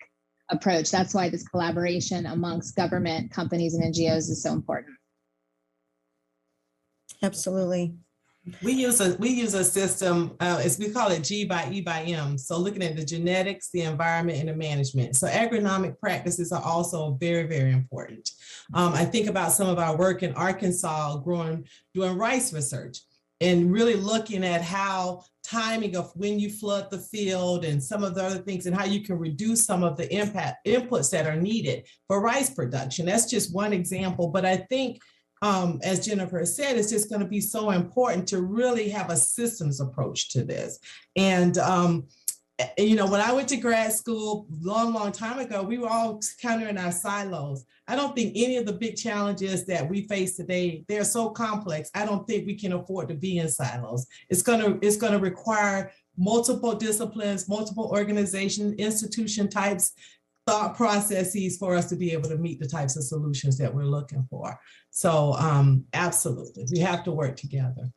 approach. That's why this collaboration amongst government, companies, and NGOs is so important. Absolutely. We use a system, we call it G by E by M. So looking at the genetics, the environment, and the management. So agronomic practices are also very, very important. I think about some of our work in Arkansas doing rice research and really looking at how timing of when you flood the field and some of the other things, and how you can reduce some of the inputs that are needed for rice production. That's just one example, but I think as Jennifer said, it's just going to be so important to really have a systems approach to this. And, when I went to grad school long time ago, we were all kind of in our silos. I don't think any of the big challenges that we face today, they're so complex. I don't think we can afford to be in silos. It's going to require multiple disciplines, multiple organization, institution types, thought processes for us to be able to meet the types of solutions that we're looking for. So absolutely, we have to work together.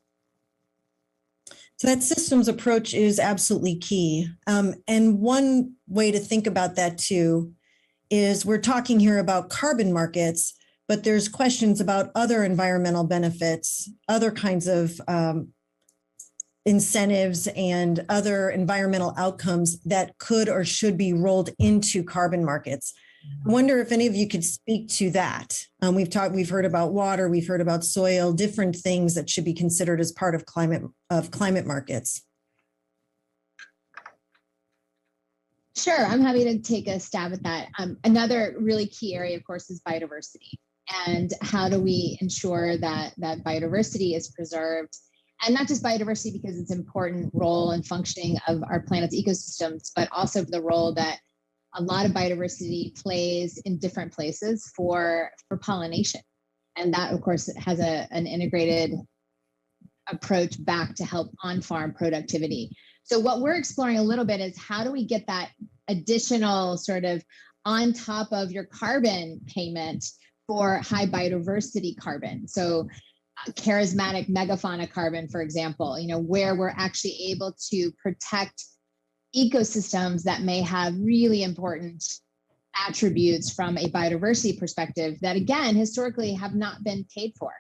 So that systems approach is absolutely key. And one way to think about that too is we're talking here about carbon markets, but there's questions about other environmental benefits, other kinds of incentives and other environmental outcomes that could or should be rolled into carbon markets. I wonder if any of you could speak to that. We've heard about water, we've heard about soil, different things that should be considered as part of climate markets. Sure, I'm happy to take a stab at that. Another really key area, of course, is biodiversity. And how do we ensure that biodiversity is preserved And not just biodiversity because it's an important role and functioning of our planet's ecosystems, but also the role that a lot of biodiversity plays in different places for pollination. And that, of course, has an integrated approach back to help on-farm productivity. So what we're exploring a little bit is how do we get that additional sort of on top of your carbon payment for high biodiversity carbon. So charismatic megafauna carbon, for example, where we're actually able to protect ecosystems that may have really important attributes from a biodiversity perspective that, again, historically have not been paid for.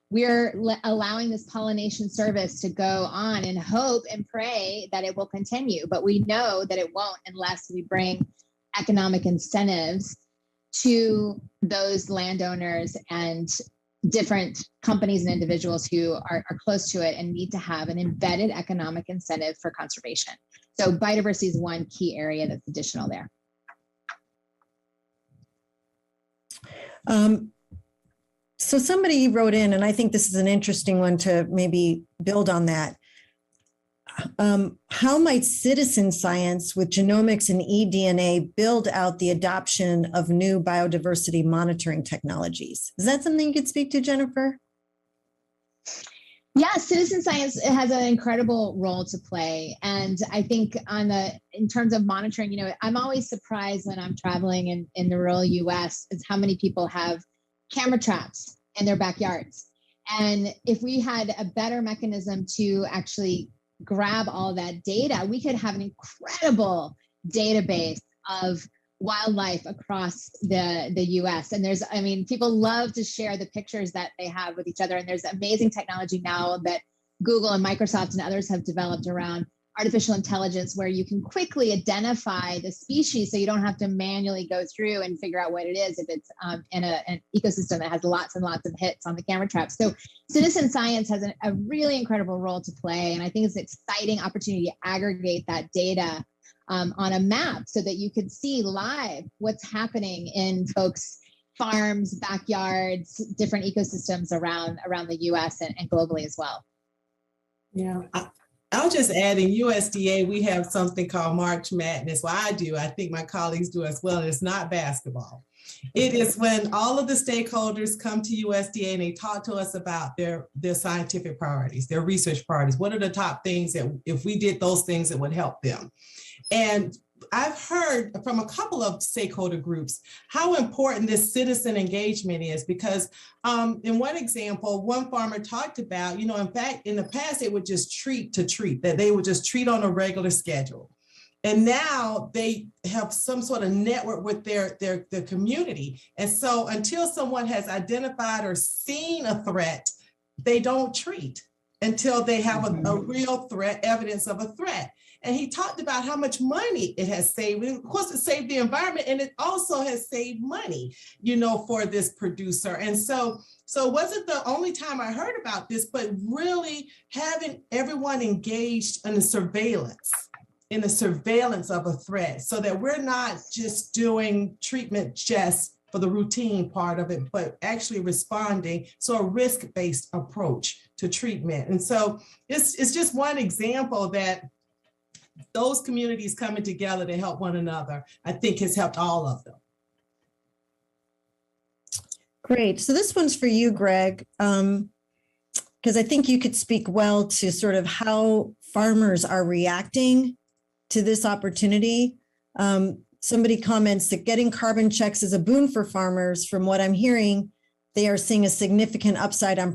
We're allowing this pollination service to go on and hope and pray that it will continue, but we know that it won't unless we bring economic incentives to those landowners and different companies and individuals who are close to it and need to have an embedded economic incentive for conservation. So biodiversity is one key area that's additional there. So somebody wrote in, and I think this is an interesting one to maybe build on that. How might citizen science with genomics and eDNA build out the adoption of new biodiversity monitoring technologies? Is that something you could speak to, Jennifer? Yeah, citizen science has an incredible role to play. And I think in terms of monitoring, I'm always surprised when I'm traveling in the rural US is how many people have camera traps in their backyards. And if we had a better mechanism to actually grab all that data, we could have an incredible database of wildlife across the US. And people love to share the pictures that they have with each other. And there's amazing technology now that Google and Microsoft and others have developed around artificial intelligence, where you can quickly identify the species so you don't have to manually go through and figure out what it is if it's in an ecosystem that has lots and lots of hits on the camera traps. So citizen science has a really incredible role to play. And I think it's an exciting opportunity to aggregate that data on a map so that you could see live what's happening in folks' farms, backyards, different ecosystems around the US and globally as well. Yeah. I'll just add, in USDA, we have something called March Madness. Well, I do. I think my colleagues do as well. And it's not basketball. It is when all of the stakeholders come to USDA and they talk to us about their scientific priorities, their research priorities. What are the top things that if we did those things, it would help them? And I've heard from a couple of stakeholder groups how important this citizen engagement is, because in one example, one farmer talked about, in fact, in the past, they would just treat, that they would just treat on a regular schedule. And now they have some sort of network with their community. And so until someone has identified or seen a threat, they don't treat until they have a real threat, evidence of a threat. And he talked about how much money it has saved. Of course, it saved the environment, and it also has saved money, for this producer. And so it wasn't the only time I heard about this, but really having everyone engaged in the surveillance of a threat, so that we're not just doing treatment just for the routine part of it, but actually responding. So a risk-based approach to treatment. And so it's just one example that those communities coming together to help one another, I think, has helped all of them. Great. So this one's for you, Greg, because I think you could speak well to sort of how farmers are reacting to this opportunity. Somebody comments that getting carbon checks is a boon for farmers. From what I'm hearing, they are seeing a significant upside on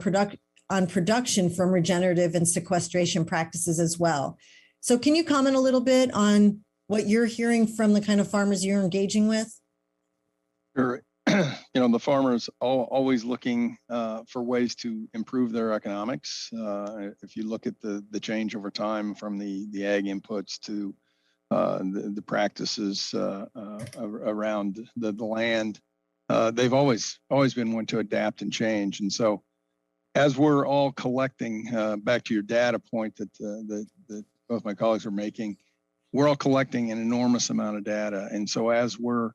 production from regenerative and sequestration practices as well. So can you comment a little bit on what you're hearing from the kind of farmers you're engaging with? Sure. The farmers always looking for ways to improve their economics. If you look at the change over time from the ag inputs to the practices around the land, they've always been one to adapt and change. And so as we're all collecting, back to your data point that both my colleagues are making, we're all collecting an enormous amount of data. And so as we're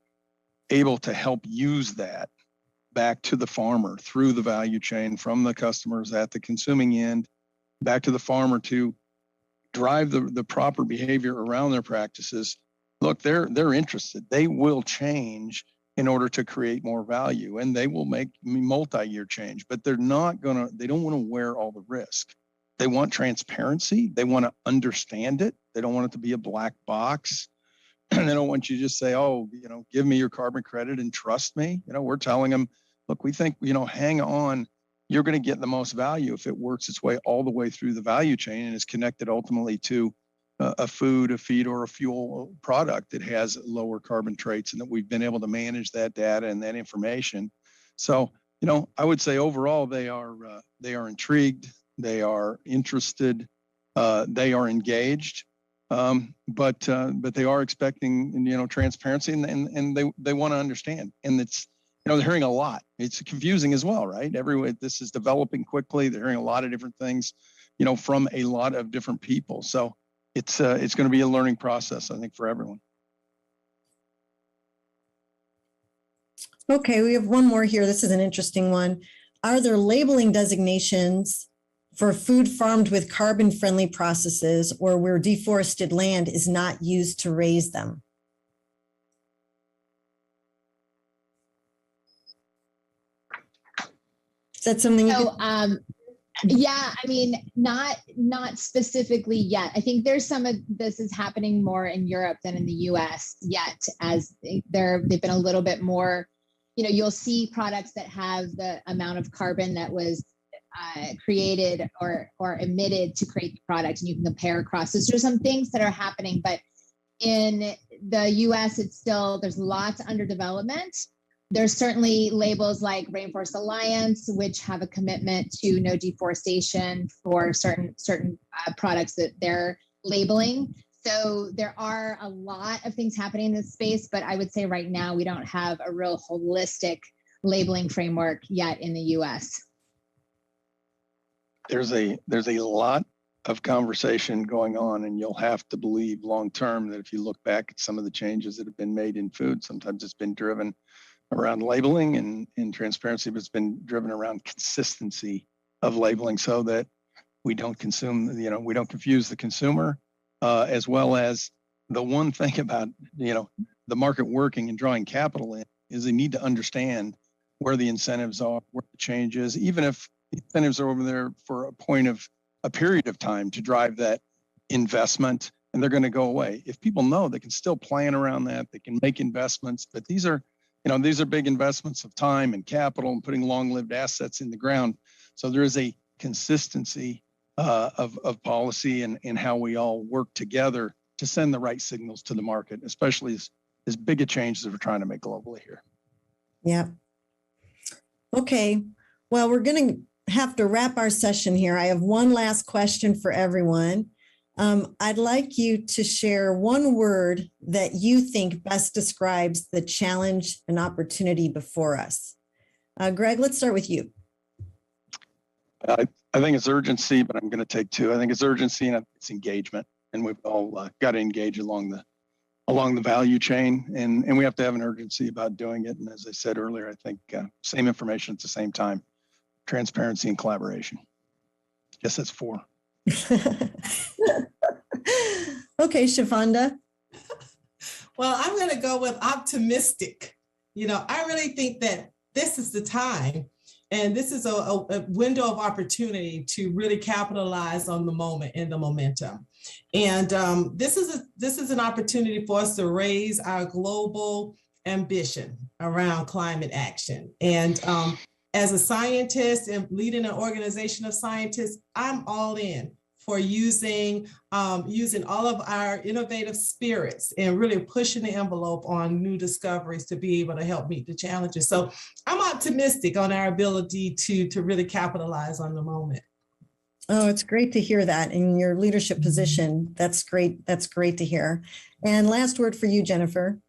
able to help use that back to the farmer through the value chain, from the customers at the consuming end, back to the farmer to drive the proper behavior around their practices. Look, they're interested. They will change in order to create more value, and they will make multi-year change, but they don't want to wear all the risk. They want transparency. They want to understand it. They don't want it to be a black box. And they don't want you to just say, oh, give me your carbon credit and trust me. We're telling them, look, we think, hang on. You're going to get the most value if it works its way all the way through the value chain and is connected ultimately to a food, a feed, or a fuel product that has lower carbon traits, and that we've been able to manage that data and that information. So, I would say overall they are intrigued, they are interested, they are engaged, but they are expecting transparency, and they want to understand, and it's. They're hearing a lot. It's confusing as well, right? This is developing quickly. They're hearing a lot of different things, from a lot of different people. So it's going to be a learning process, I think, for everyone. Okay, we have one more here. This is an interesting one. Are there labeling designations for food farmed with carbon-friendly processes or where deforested land is not used to raise them? Is that something you could... Yeah, I mean, not specifically yet. I think there's some of this is happening more in Europe than in the US yet, as they've been a little bit more, you'll see products that have the amount of carbon that was created or emitted to create the product, and you can compare across. So there's some things that are happening, but in the US, there's lots under development. There's certainly labels like Rainforest Alliance, which have a commitment to no deforestation for certain products that they're labeling. So there are a lot of things happening in this space, but I would say right now we don't have a real holistic labeling framework yet in the US. There's a lot of conversation going on, and you'll have to believe long term that if you look back at some of the changes that have been made in food, sometimes it's been driven around labeling and transparency, but it's been driven around consistency of labeling so that we don't we don't confuse the consumer, as well as the one thing about, the market working and drawing capital in is they need to understand where the incentives are, where the change is, even if the incentives are over there for a period of time to drive that investment, and they're going to go away. If people know they can still plan around that, they can make investments, but these are big investments of time and capital and putting long-lived assets in the ground. So there is a consistency of policy and how we all work together to send the right signals to the market, especially as big a change as we're trying to make globally here. Yeah. Okay. Well, we're going to have to wrap our session here. I have one last question for everyone. I'd like you to share one word that you think best describes the challenge and opportunity before us. Greg, let's start with you. I think it's urgency, but I'm going to take two. I think it's urgency and it's engagement, and we've all got to engage along the value chain, and we have to have an urgency about doing it. And as I said earlier, I think same information at the same time, transparency and collaboration. Yes, that's four. Okay, Shavonda. Well, I'm going to go with optimistic. I really think that this is the time, and this is a window of opportunity to really capitalize on the moment and the momentum. And this is an opportunity for us to raise our global ambition around climate action. And as a scientist and leading an organization of scientists, I'm all in for using all of our innovative spirits and really pushing the envelope on new discoveries to be able to help meet the challenges. So I'm optimistic on our ability to really capitalize on the moment. Oh, it's great to hear that in your leadership position. That's great. That's great to hear. And last word for you, Jennifer.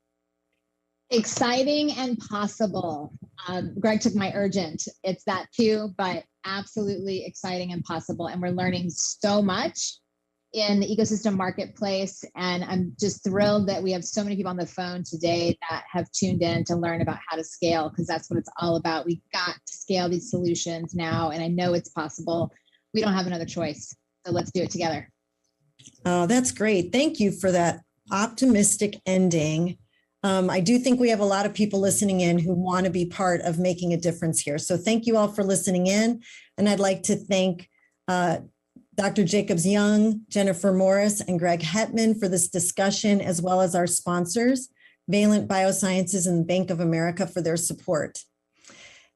Exciting and possible. Greg took my urgent. It's that too, but absolutely exciting and possible. And we're learning so much in the ecosystem marketplace. And I'm just thrilled that we have so many people on the phone today that have tuned in to learn about how to scale, because that's what it's all about. We've got to scale these solutions now. And I know it's possible. We don't have another choice. So let's do it together. Oh, that's great. Thank you for that optimistic ending. I do think we have a lot of people listening in who want to be part of making a difference here. So thank you all for listening in. And I'd like to thank Dr. Jacobs Young, Jennifer Morris, and Greg Hetman for this discussion, as well as our sponsors, Valent Biosciences and Bank of America, for their support.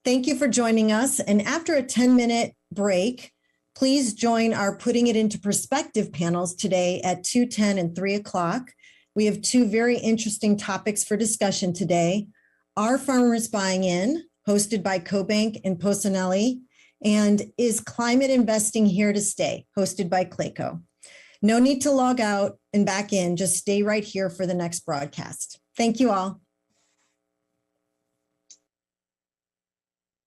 Thank you for joining us. And after a 10-minute break, please join our Putting It Into Perspective panels today at 2:10 and 3 o'clock. We have two very interesting topics for discussion today. Are farmers buying in, hosted by CoBank and Posanelli, and is climate investing here to stay, hosted by Clayco. No need to log out and back in, just stay right here for the next broadcast. Thank you all.